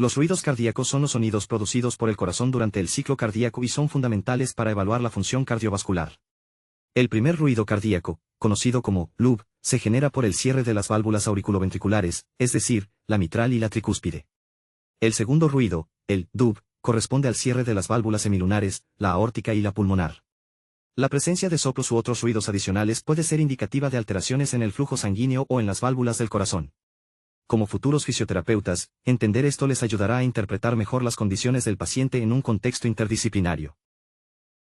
Los ruidos cardíacos son los sonidos producidos por el corazón durante el ciclo cardíaco y son fundamentales para evaluar la función cardiovascular. El primer ruido cardíaco, conocido como loop, se genera por el cierre de las válvulas auriculoventriculares, es decir, la mitral y la tricúspide. El segundo ruido, el dub, corresponde al cierre de las válvulas semilunares, la aórtica y la pulmonar. La presencia de soplos u otros ruidos adicionales puede ser indicativa de alteraciones en el flujo sanguíneo o en las válvulas del corazón. Como futuros fisioterapeutas, entender esto les ayudará a interpretar mejor las condiciones del paciente en un contexto interdisciplinario.